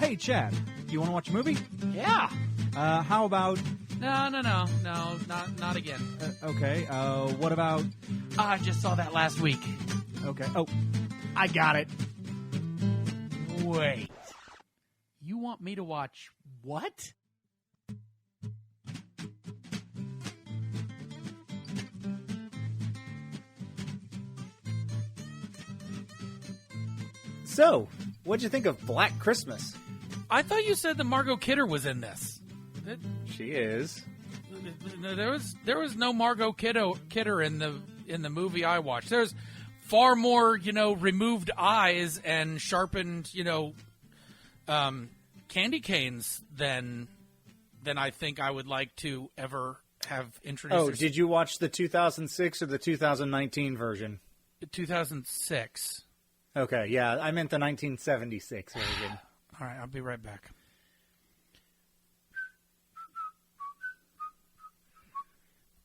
Hey, Chad, you want to watch a movie? Yeah. How about... No, not again. Okay, what about... I just saw that last week. Okay, oh, I got it. Wait. You want me to watch what? So, what'd you think of Black Christmas? I thought you said that Margot Kidder was in this. She is. There was no Margot Kidder in the movie I watched. There's far more, removed eyes and sharpened, candy canes than I think I would like to ever have introduced. Oh, did you watch the 2006 or the 2019 version? 2006. Okay, yeah, I meant the 1976 version. All right, I'll be right back.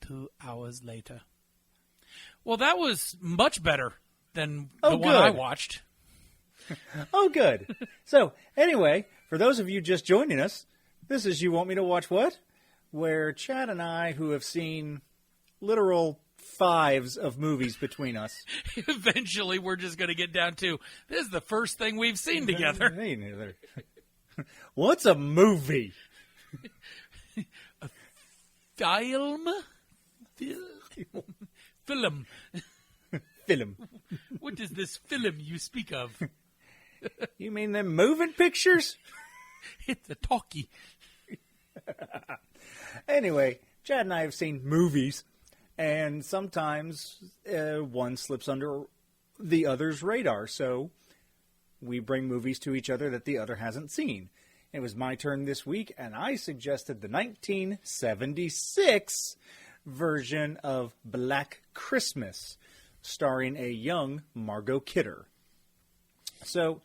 Two hours later. Well, that was much better than the one I watched. Oh, good. So, anyway, for those of you just joining us, this is You Want Me to Watch What? Where Chad and I, who have seen literal fives of movies between us. Eventually, we're just going to get down to, this is the first thing we've seen together. Me neither. What's a movie? A film? Film. Film. What is this film you speak of? You mean them moving pictures? It's a talkie. Anyway, Chad and I have seen movies, and sometimes one slips under the other's radar, so we bring movies to each other that the other hasn't seen. It was my turn this week, and I suggested the 1976 version of Black Christmas, starring a young Margot Kidder. So,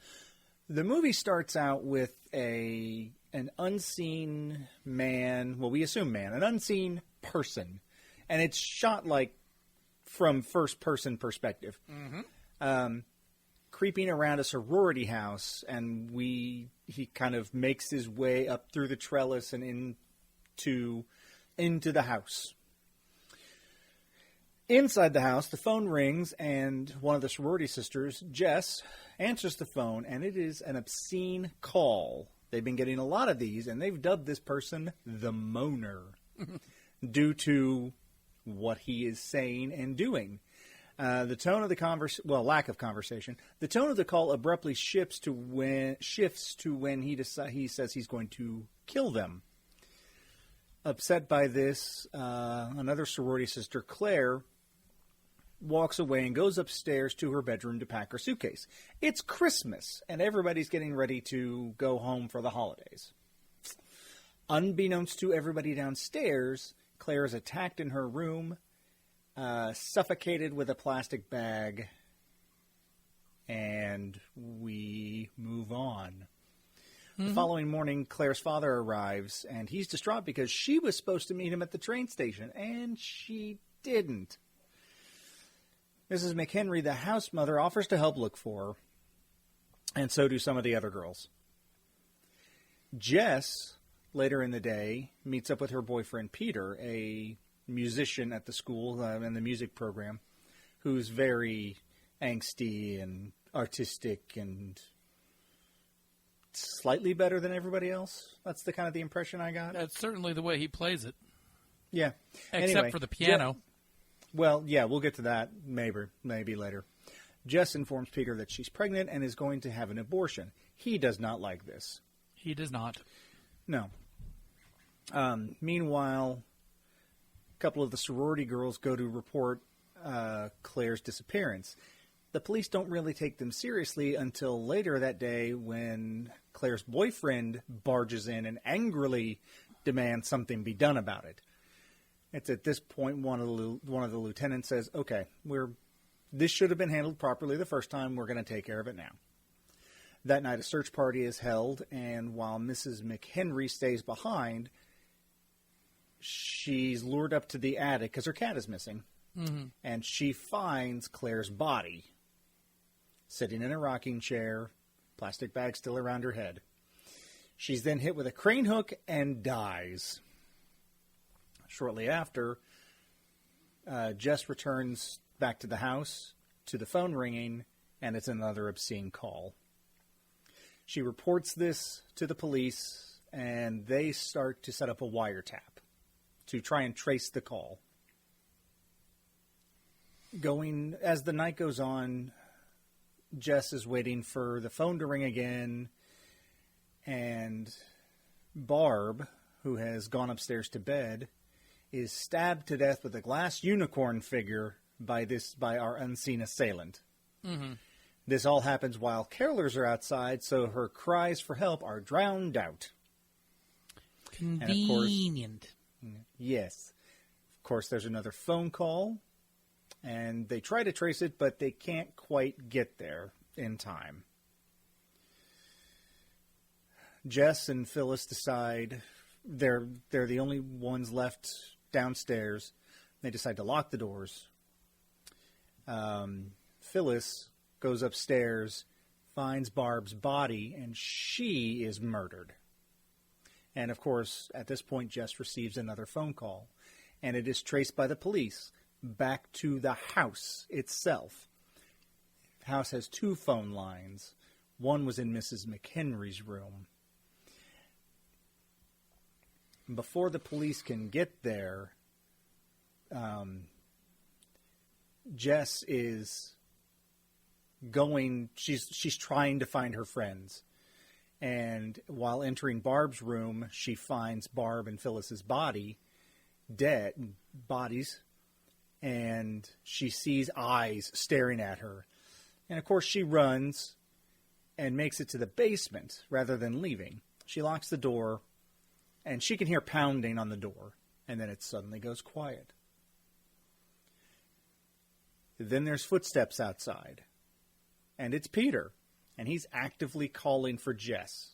the movie starts out with an unseen man, well, we assume man, an unseen person. And it's shot like from first-person perspective. Mm-hmm. Creeping around a sorority house, and he kind of makes his way up through the trellis and into the house. Inside the house, the phone rings, and one of the sorority sisters, Jess, answers the phone, and it is an obscene call. They've been getting a lot of these, and they've dubbed this person the Moaner due to what he is saying and doing. The tone of the lack of conversation. The tone of the call abruptly shifts to when he says he's going to kill them. Upset by this, another sorority sister, Claire, walks away and goes upstairs to her bedroom to pack her suitcase. It's Christmas, and everybody's getting ready to go home for the holidays. Unbeknownst to everybody downstairs, Claire is attacked in her room, suffocated with a plastic bag, and we move on. Mm-hmm. The following morning, Claire's father arrives, and he's distraught because she was supposed to meet him at the train station, and she didn't. Mrs. McHenry, the house mother, offers to help look for her, and so do some of the other girls. Jess, later in the day, meets up with her boyfriend, Peter, a musician at the school in the music program, who's very angsty and artistic and slightly better than everybody else. That's the kind of the impression I got. That's certainly the way he plays it. Yeah. Except for the piano. Well, yeah, we'll get to that maybe later. Jess informs Peter that she's pregnant and is going to have an abortion. He does not like this. He does not. No. Meanwhile, a couple of the sorority girls go to report Claire's disappearance. The police don't really take them seriously until later that day when Claire's boyfriend barges in and angrily demands something be done about it. It's at this point one of the lieutenants says, "Okay, this should have been handled properly the first time. We're going to take care of it now." That night, a search party is held, and while Mrs. McHenry stays behind, she's lured up to the attic because her cat is missing, and she finds Claire's body sitting in a rocking chair, plastic bag still around her head. She's then hit with a crane hook and dies. Shortly after, Jess returns back to the house, to the phone ringing, and it's another obscene call. She reports this to the police, and they start to set up a wiretap to try and trace the call. As the night goes on, Jess is waiting for the phone to ring again, and Barb, who has gone upstairs to bed, is stabbed to death with a glass unicorn figure by our unseen assailant. Mm-hmm. This all happens while carolers are outside, so her cries for help are drowned out. Convenient. And of course, yes. Of course, there's another phone call, and they try to trace it, but they can't quite get there in time. Jess and Phyllis decide they're the only ones left downstairs. They decide to lock the doors. Phyllis goes upstairs, finds Barb's body, and she is murdered. And of course, at this point, Jess receives another phone call, and it is traced by the police back to the house itself. The house has 2 phone lines. One was in Mrs. McHenry's room. Before the police can get there, Jess is she's trying to find her friends. And while entering Barb's room, she finds Barb and Phyllis's bodies, and she sees eyes staring at her. And of course she runs and makes it to the basement rather than leaving. She locks the door, and she can hear pounding on the door, and then it suddenly goes quiet. Then there's footsteps outside, and it's Peter, and he's actively calling for Jess.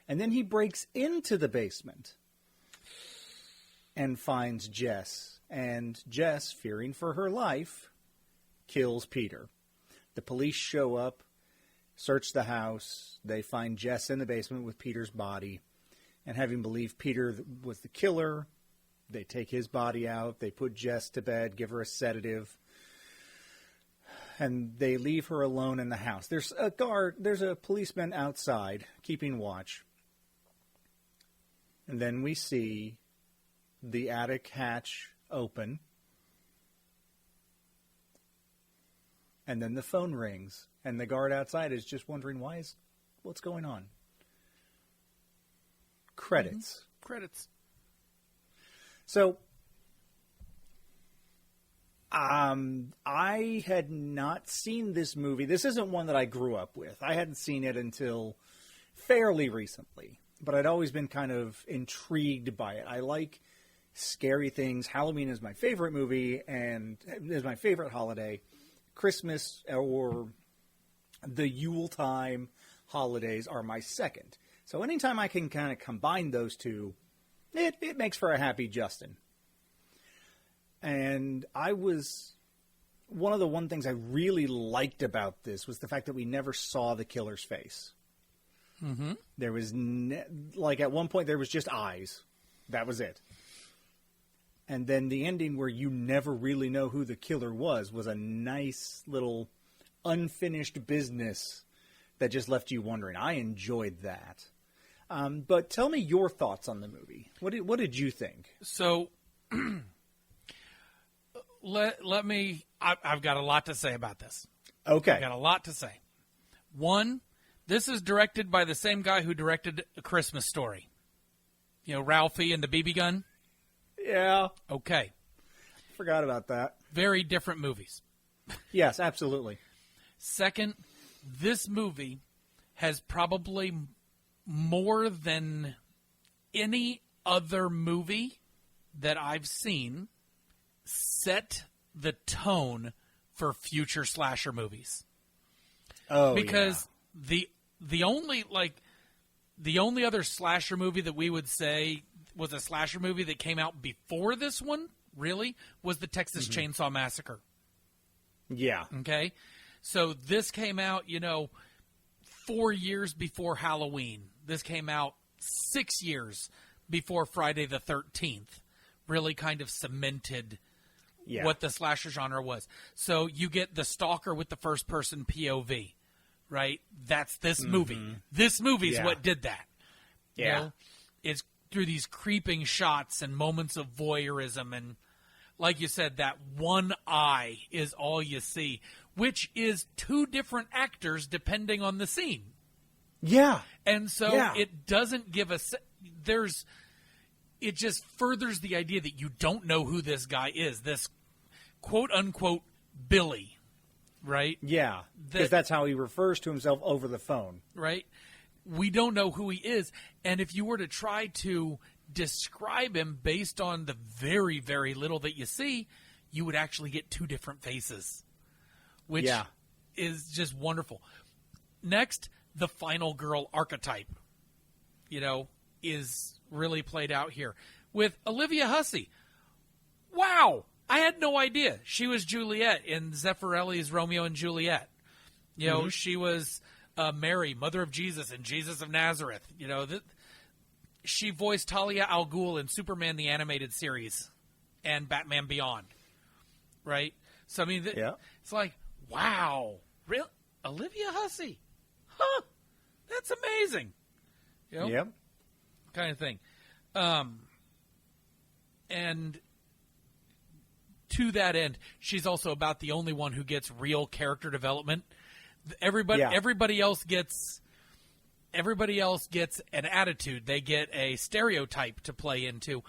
And then he breaks into the basement and finds Jess, and Jess, fearing for her life, kills Peter. The police show up, search the house. They find Jess in the basement with Peter's body. And having believed Peter was the killer, they take his body out. They put Jess to bed, give her a sedative, and they leave her alone in the house. There's a policeman outside keeping watch. And then we see the attic hatch open. And then the phone rings, and the guard outside is just wondering what's going on. Credits. Mm-hmm. Credits. So, I had not seen this movie. This isn't one that I grew up with. I hadn't seen it until fairly recently, but I'd always been kind of intrigued by it. I like scary things. Halloween is my favorite movie and is my favorite holiday. Christmas or the Yuletime holidays are my second. So anytime I can kind of combine those two, it makes for a happy Justin. And one of the things I really liked about this was the fact that we never saw the killer's face. Mm-hmm. There was, at one point there was just eyes. That was it. And then the ending where you never really know who the killer was a nice little unfinished business that just left you wondering. I enjoyed that. But tell me your thoughts on the movie. What did you think? So, let me. I've got a lot to say about this. Okay, I've got a lot to say. One, this is directed by the same guy who directed A Christmas Story. You know, Ralphie and the BB gun. Yeah. Okay. Forgot about that. Very different movies. Yes, absolutely. Second, this movie has probably more than any other movie that I've seen set the tone for future slasher movies. Oh, because the only other slasher movie that we would say was a slasher movie that came out before this one, really, was the Texas Chainsaw Massacre. Yeah. Okay? So this came out, 4 years before Halloween. This came out 6 years before Friday the 13th really kind of cemented what the slasher genre was. So you get the stalker with the first-person POV, right? That's this movie. This movie is what did that. Yeah. You know? It's through these creeping shots and moments of voyeurism, and like you said, that one eye is all you see, which is two different actors depending on the scene. Yeah. And so it doesn't give us it just furthers the idea that you don't know who this guy is, this quote unquote Billy, right? Yeah. Because that's how he refers to himself over the phone. Right? We don't know who he is. And if you were to try to describe him based on the very, very little that you see, you would actually get two different faces, which is just wonderful. Next, the final girl archetype, is really played out here with Olivia Hussey. Wow. I had no idea. She was Juliet in Zeffirelli's Romeo and Juliet. She was Mary, mother of Jesus in Jesus of Nazareth. She voiced Talia al Ghul in Superman the Animated Series and Batman Beyond. Right? So, I mean, it's like, wow. Real Olivia Hussey. Huh. That's amazing. Yep. Kind of thing. And to that end, she's also about the only one who gets real character development. Everybody else gets an attitude. They get a stereotype to play into,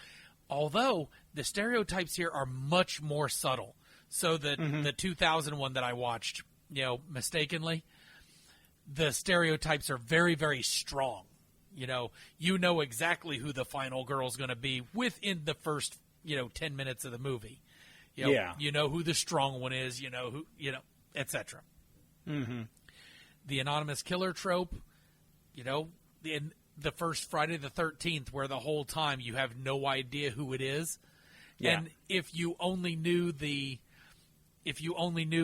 although the stereotypes here are much more subtle. So the 2001 that I watched, mistakenly, the stereotypes are very, very strong. You know exactly who the final girl's going to be within the first 10 minutes of the movie. You know who the strong one is. Etc. Mm-hmm. The anonymous killer trope. In the first Friday the 13th, where the whole time you have no idea who it is, and if you only knew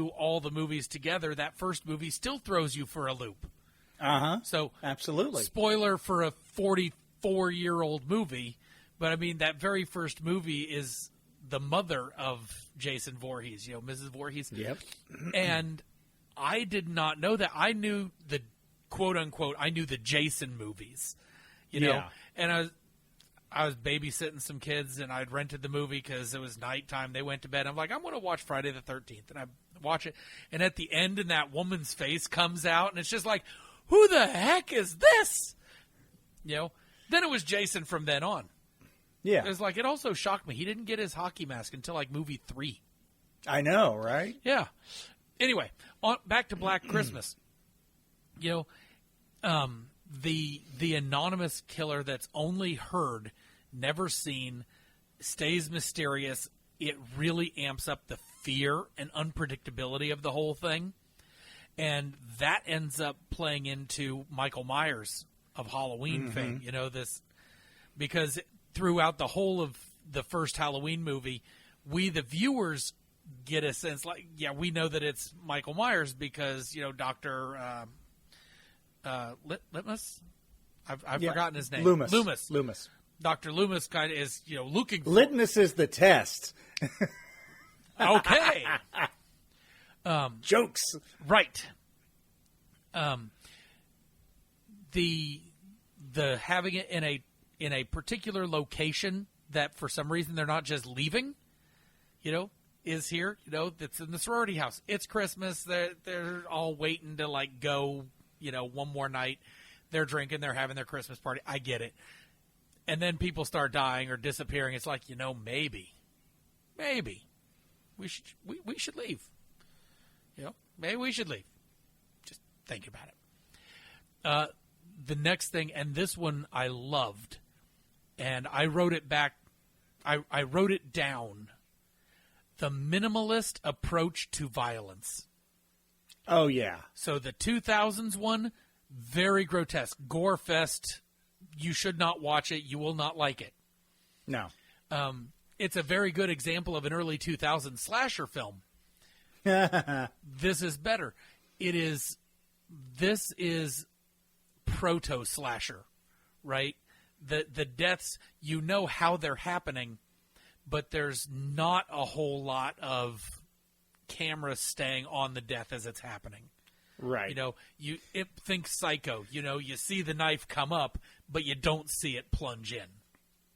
all the movies together, that first movie still throws you for a loop. So absolutely. Spoiler for a 44-year-old movie, but I mean that very first movie is the mother of Jason Voorhees, Mrs. Voorhees. Yep. And I did not know that. I knew the quote unquote. I knew the Jason movies, and I was babysitting some kids, and I'd rented the movie because it was nighttime. They went to bed. I'm like, I'm going to watch Friday the 13th, and I watch it. And at the end, and that woman's face comes out, and it's just like, who the heck is this? Then it was Jason from then on. Yeah. It was like, it also shocked me. He didn't get his hockey mask until like movie 3. I know, right? Yeah. Anyway, back to Black Christmas. The anonymous killer that's only heard, never seen, stays mysterious. It really amps up the fear and unpredictability of the whole thing. And that ends up playing into Michael Myers of Halloween fame, because throughout the whole of the first Halloween movie, we, the viewers, get a sense like, we know that it's Michael Myers because, Dr. Litmus? I've forgotten his name. Loomis. Dr. Loomis kind of is, looking for... Litmus is the test. Okay. Jokes. Right. The having it in a particular location that for some reason they're not just leaving, is here. That's in the sorority house. It's Christmas. They're all waiting to like go. One more night. They're drinking. They're having their Christmas party. I get it. And then people start dying or disappearing. It's like, maybe we should leave. Maybe we should leave. Just think about it. The next thing, and this one I loved, and I wrote it back. I wrote it down. The minimalist approach to violence. Oh, yeah. So the 2000s one, very grotesque. Gore fest. You should not watch it. You will not like it. No. It's a very good example of an early 2000s slasher film. This is better. This is proto-slasher. right? The deaths, you know how they're happening, but there's not a whole lot of camera staying on the death as it's happening. Right. You know, think Psycho. You know, you see the knife come up, but you don't see it plunge in.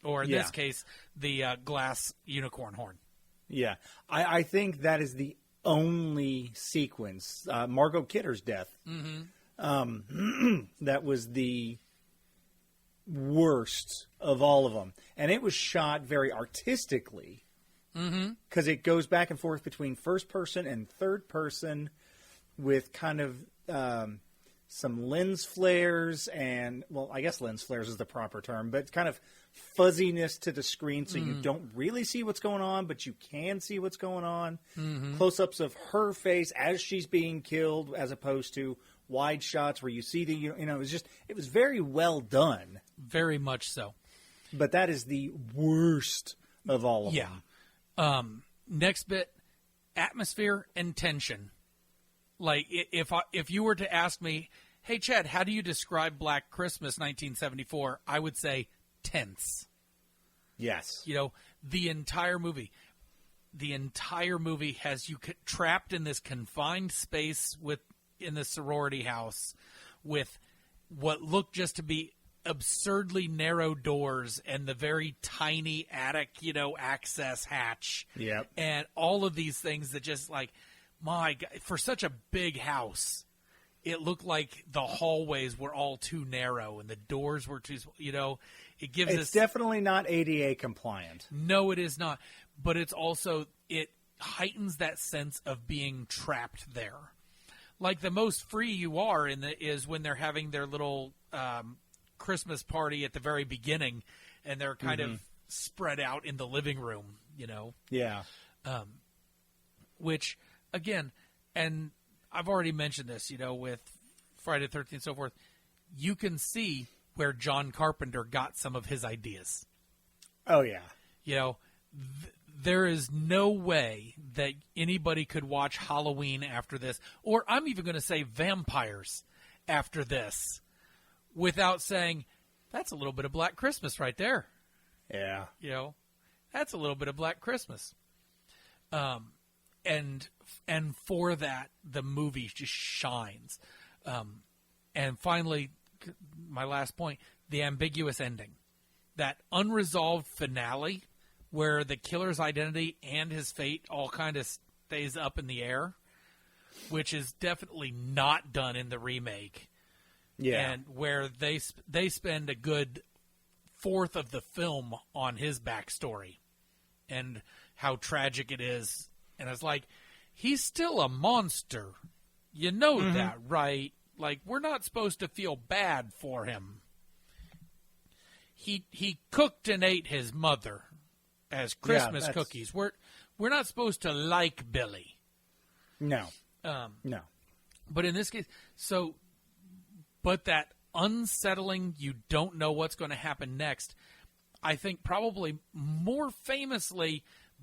Or in this case, the glass unicorn horn. Yeah. I think that is the only sequence. Margot Kidder's death. That was the worst of all of them. And it was shot very artistically. Because it goes back and forth between first person and third person with kind of some lens flares and, well, I guess lens flares is the proper term, but kind of fuzziness to the screen so you don't really see what's going on, but you can see what's going on. Close-ups of her face as she's being killed as opposed to wide shots where you see the, you know, it was very well done. Very much so. But that is the worst of all of them. Next bit, atmosphere and tension. Like, if you were to ask me, hey, Chad, how do you describe Black Christmas 1974? I would say tense. Yes. You know, the entire movie has you trapped in this confined space in the sorority house with what looked just to be absurdly narrow doors and the very tiny attic, you know, access hatch. Yep. And all of these things that just like, my God, for such a big house, it looked like the hallways were all too narrow and the doors were too, you know, it's definitely not ADA compliant. No, it is not. But it's also, it heightens that sense of being trapped there. Like the most free you are is when they're having their little Christmas party at the very beginning and they're kind of spread out in the living room, you know? Yeah. Which, again, and I've already mentioned this, you know, with Friday the 13th and so forth, you can see where John Carpenter got some of his ideas. Oh, yeah. You know, there is no way that anybody could watch Halloween after this, or I'm even going to say vampires after this, without saying, that's a little bit of Black Christmas right there. Yeah. You know, that's a little bit of Black Christmas. And for that, the movie just shines. And finally, my last point, the ambiguous ending. That unresolved finale where the killer's identity and his fate all kind of stays up in the air, which is definitely not done in the remake. Yeah. And where they spend a good fourth of the film on his backstory and how tragic it is. And it's like, he's still a monster. You know that, right? Like, we're not supposed to feel bad for him. He cooked and ate his mother as Christmas cookies. We're not supposed to like Billy. No. No. But in this case, but that unsettling, you don't know what's going to happen next, I think probably more famously,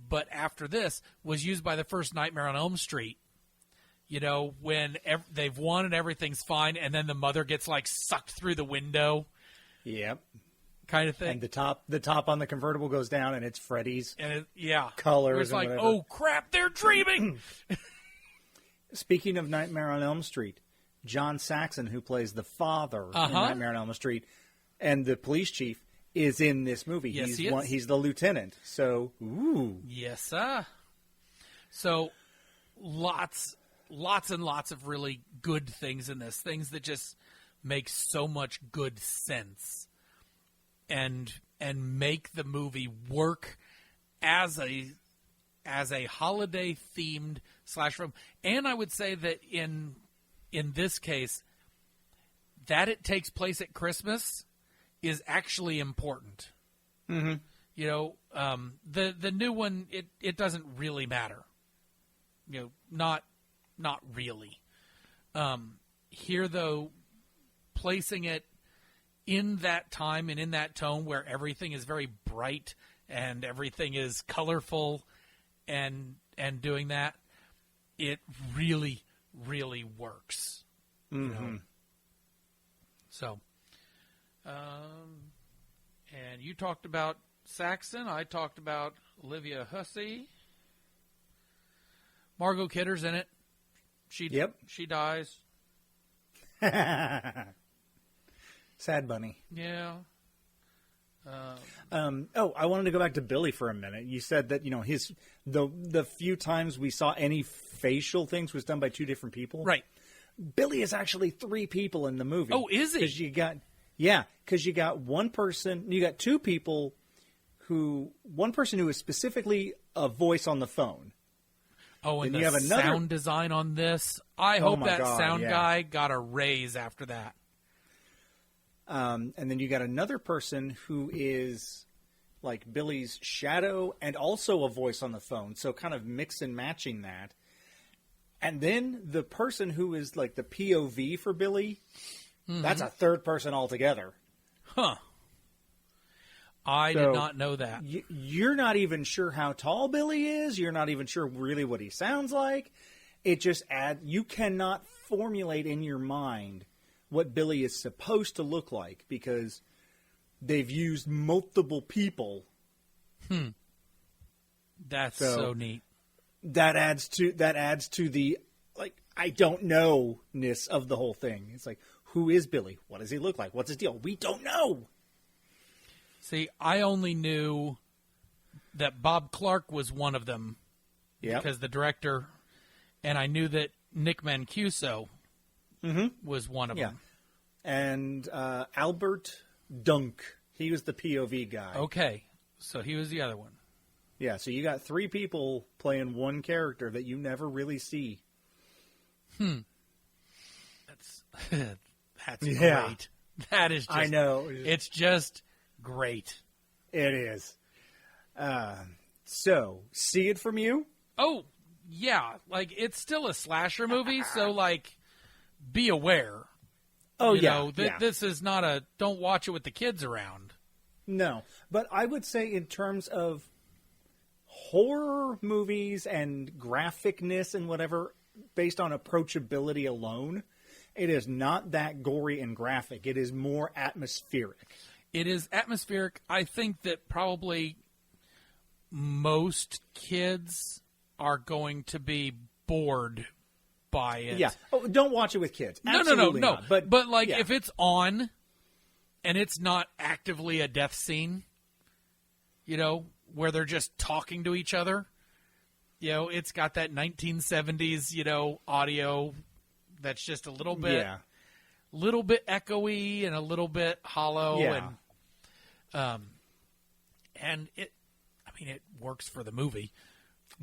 but after this, was used by the first Nightmare on Elm Street. You know, when they've won and everything's fine, and then the mother gets, like, sucked through the window. Yep. Kind of thing. And the top on the convertible goes down, and it's Freddy's colors. It's like, whatever. oh, crap, they're dreaming! Speaking of Nightmare on Elm Street, John Saxon, who plays the father in Nightmare on Elm Street, and the police chief, is in this movie. Yes, he's the lieutenant. So, ooh. Yes, sir. So, lots and lots of really good things in this. Things that just make so much good sense. And make the movie work as a holiday themed slash film. And I would say that in this case, that it takes place at Christmas is actually important. Mm-hmm. You know, the new one, it doesn't really matter. You know, not really. Here, though, placing it in that time and in that tone where everything is very bright and everything is colorful and doing that, it really, really works. Mm-hmm. You know? So, And you talked about Saxon. I talked about Olivia Hussey. Margot Kidder's in it. She dies. Sad bunny. Yeah. I wanted to go back to Billy for a minute. You said that the few times we saw any facial things was done by two different people. Right. Billy is actually three people in the movie. Oh, is he? Because you got one person. You got two people one person who is specifically a voice on the phone. Oh, and then the you have another sound design on this. I hope my that God, sound yeah. guy got a raise after that. And then you got another person who is like Billy's shadow and also a voice on the phone. So kind of mix and matching that. And then the person who is like the POV for Billy, that's a third person altogether. Huh. I did not know that. You're not even sure how tall Billy is. You're not even sure really what he sounds like. It just you cannot formulate in your mind what Billy is supposed to look like because they've used multiple people. That's so neat. That adds to the I don't know-ness of the whole thing. It's like, who is Billy? What does he look like? What's his deal? We don't know. See, I only knew that Bob Clark was one of them because the director, and I knew that Nick Mancuso was one of them. And Albert Dunk, he was the POV guy. Okay, so he was the other one. Yeah, so you got three people playing one character that you never really see. That's great. That is just, I know. It's just great. It is. So, see it from you? Oh, yeah. Like, it's still a slasher movie, so, be aware. Oh, you know, this is not don't watch it with the kids around. No. But I would say in terms of horror movies and graphicness and whatever, based on approachability alone, it is not that gory and graphic. It is more atmospheric. It is atmospheric. I think that probably most kids are going to be bored by it. Yeah. Oh, don't watch it with kids. No. Not. But if it's on and it's not actively a death scene, where they're just talking to each other, it's got that 1970s, audio that's just a little bit echoey and a little bit hollow. Yeah. And it works for the movie.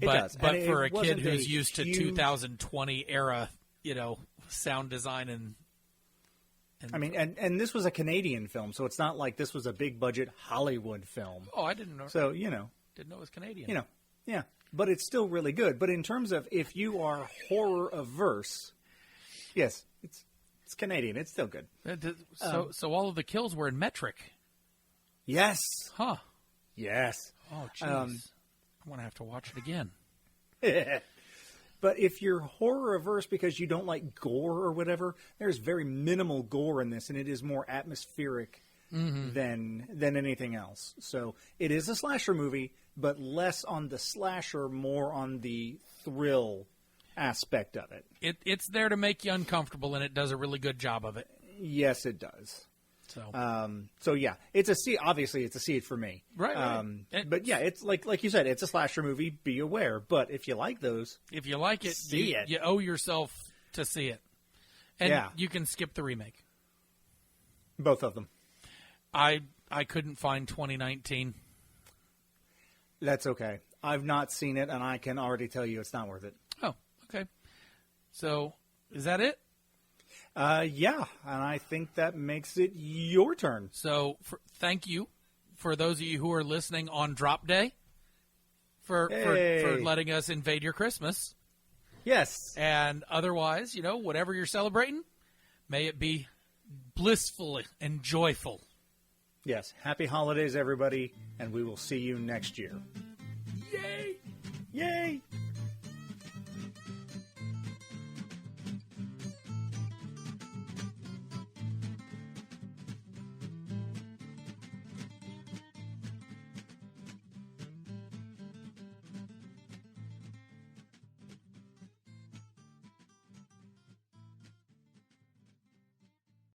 It does. But and for it a kid wasn't who's used to huge... 2020 era, sound design and and this was a Canadian film, so it's not like this was a big budget Hollywood film. Oh, I didn't know. So, didn't know it was Canadian. Yeah. But it's still really good. But in terms of if you are horror averse, yes, it's Canadian. It's still good. So all of the kills were in metric. Yes. Huh. Yes. Oh, jeez. I'm going to have to watch it again. But if you're horror averse because you don't like gore or whatever, there's very minimal gore in this, and it is more atmospheric than anything else. So it is a slasher movie, but less on the slasher, more on the thrill aspect of it. It's there to make you uncomfortable, and it does a really good job of it. Yes, it does. So yeah, it's a see. Obviously, it's a see it for me. Right. But yeah, it's like you said, it's a slasher movie. Be aware. But if you like those, if you like it, see it. You owe yourself to see it. And you can skip the remake. Both of them. I couldn't find 2019. That's okay. I've not seen it, and I can already tell you it's not worth it. Oh, okay. So is that it? Yeah, and I think that makes it your turn. So thank you for those of you who are listening on Drop Day for letting us invade your Christmas. Yes. And otherwise, whatever you're celebrating, may it be blissful and joyful. Yes. Happy holidays, everybody, and we will see you next year. Yay! Yay!